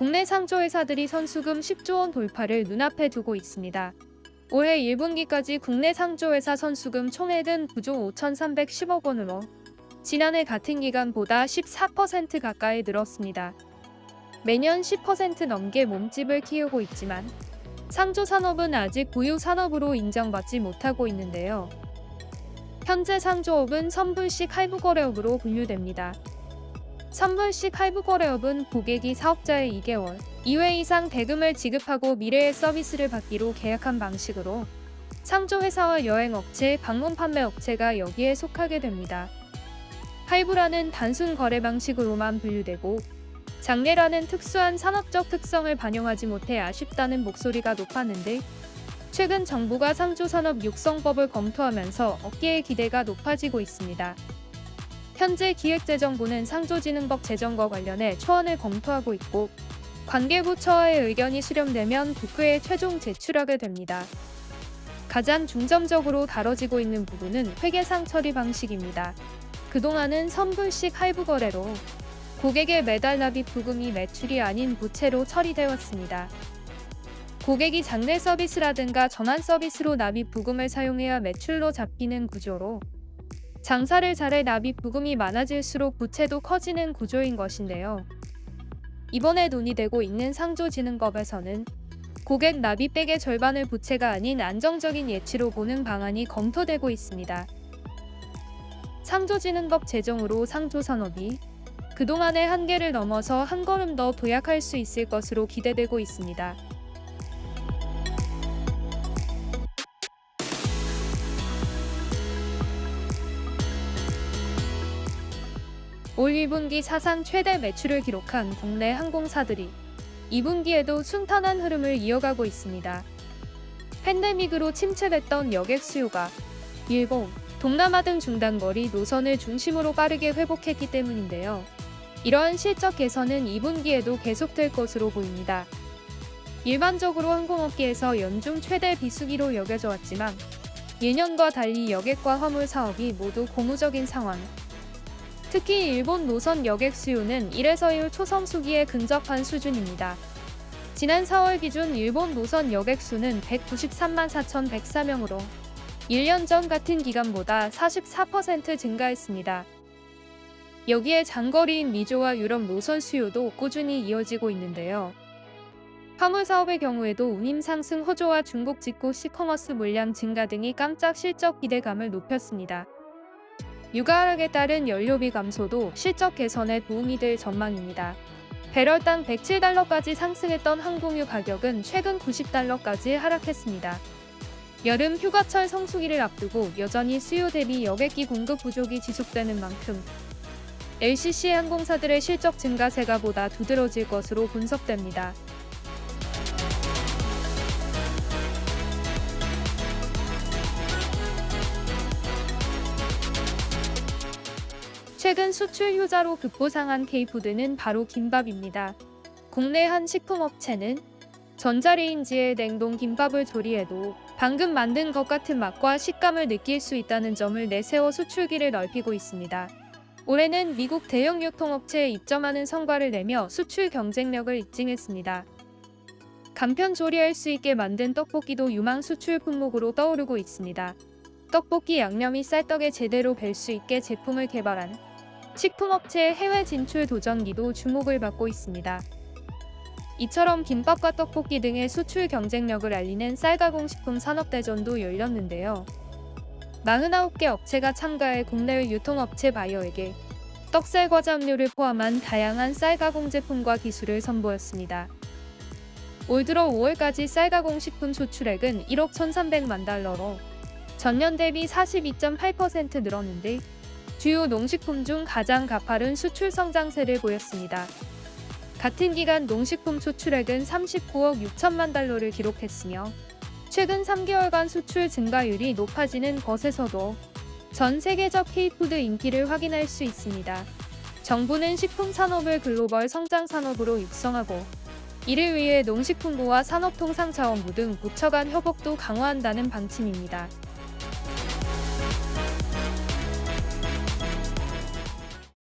국내 상조 회사들이 선수금 10조 원 돌파를 눈앞에 두고 있습니다. 올해 1분기까지 국내 상조 회사 선수금 총액은 9조 5,310억 원으로 지난해 같은 기간보다 14% 가까이 늘었습니다. 매년 10% 넘게 몸집을 키우고 있지만 상조 산업은 아직 보유 산업으로 인정받지 못하고 있는데요. 현재 상조업은 선불식 할부 거래업으로 분류됩니다. 선불식 할부 거래업은 고객이 사업자의 2개월 이외 이상 대금을 지급하고 미래의 서비스를 받기로 계약한 방식으로 상조 회사와 여행업체, 방문 판매 업체가 여기에 속하게 됩니다. 할부라는 단순 거래 방식으로만 분류되고 장래라는 특수한 산업적 특성을 반영하지 못해 아쉽다는 목소리가 높았는데 최근 정부가 상조산업 육성법을 검토하면서 업계의 기대가 높아지고 있습니다. 현재 기획재정부는 상조진흥법 제정과 관련해 초안을 검토하고 있고 관계부처와의 의견이 수렴되면 국회에 최종 제출하게 됩니다. 가장 중점적으로 다뤄지고 있는 부분은 회계상 처리 방식입니다. 그동안은 선불식 할부 거래로 고객의 매달 납입 부금이 매출이 아닌 부채로 처리되었습니다. 고객이 장래 서비스라든가 전환 서비스로 납입 부금을 사용해야 매출로 잡히는 구조로 장사를 잘해 납입 부금이 많아질수록 부채도 커지는 구조인 것인데요. 이번에 논의되고 있는 상조진흥법에서는 고객 납입액의 절반을 부채가 아닌 안정적인 예치로 보는 방안이 검토되고 있습니다. 상조진흥법 제정으로 상조산업이 그동안의 한계를 넘어서 한 걸음 더 도약할 수 있을 것으로 기대되고 있습니다. 올 1분기 사상 최대 매출을 기록한 국내 항공사들이 2분기에도 순탄한 흐름을 이어가고 있습니다. 팬데믹으로 침체됐던 여객 수요가 일본, 동남아 등 중단거리 노선을 중심으로 빠르게 회복했기 때문인데요. 이러한 실적 개선은 2분기에도 계속될 것으로 보입니다. 일반적으로 항공업계에서 연중 최대 비수기로 여겨져 왔지만 예년과 달리 여객과 화물 사업이 모두 고무적인 상황. 특히 일본 노선 여객 수요는 1에서 1 초성수기에 근접한 수준입니다. 지난 4월 기준 일본 노선 여객 수는 193만 4,104명으로 1년 전 같은 기간보다 44% 증가했습니다. 여기에 장거리인 미조와 유럽 노선 수요도 꾸준히 이어지고 있는데요. 화물 사업의 경우에도 운임 상승 호조와 중국 직구 시커머스 물량 증가 등이 깜짝 실적 기대감을 높였습니다. 유가 하락에 따른 연료비 감소도 실적 개선에 도움이 될 전망입니다. 배럴당 107달러까지 상승했던 항공유 가격은 최근 90달러까지 하락했습니다. 여름 휴가철 성수기를 앞두고 여전히 수요 대비 여객기 공급 부족이 지속되는 만큼 LCC 항공사들의 실적 증가세가 보다 두드러질 것으로 분석됩니다. 최근 수출 효자로 급부상한 K푸드는 바로 김밥입니다. 국내 한 식품업체는 전자레인지에 냉동 김밥을 조리해도 방금 만든 것 같은 맛과 식감을 느낄 수 있다는 점을 내세워 수출기를 넓히고 있습니다. 올해는 미국 대형 유통업체에 입점하는 성과를 내며 수출 경쟁력을 입증했습니다. 간편 조리할 수 있게 만든 떡볶이도 유망 수출 품목으로 떠오르고 있습니다. 떡볶이 양념이 쌀떡에 제대로 벨 수 있게 제품을 개발한 식품업체의 해외 진출 도전기도 주목을 받고 있습니다. 이처럼 김밥과 떡볶이 등의 수출 경쟁력을 알리는 쌀가공식품 산업대전도 열렸는데요. 49개 업체가 참가해 국내외 유통업체 바이어에게 떡쌀 과자음료를 포함한 다양한 쌀가공 제품과 기술을 선보였습니다. 올 들어 5월까지 쌀가공식품 수출액은 1억 1,300만 달러로 전년 대비 42.8% 늘었는데 주요 농식품 중 가장 가파른 수출 성장세를 보였습니다. 같은 기간 농식품 수출액은 39억 6천만 달러를 기록했으며 최근 3개월간 수출 증가율이 높아지는 것에서도 전 세계적 K푸드 인기를 확인할 수 있습니다. 정부는 식품 산업을 글로벌 성장 산업으로 육성하고 이를 위해 농식품부와 산업통상자원부 등 부처 간 협업도 강화한다는 방침입니다.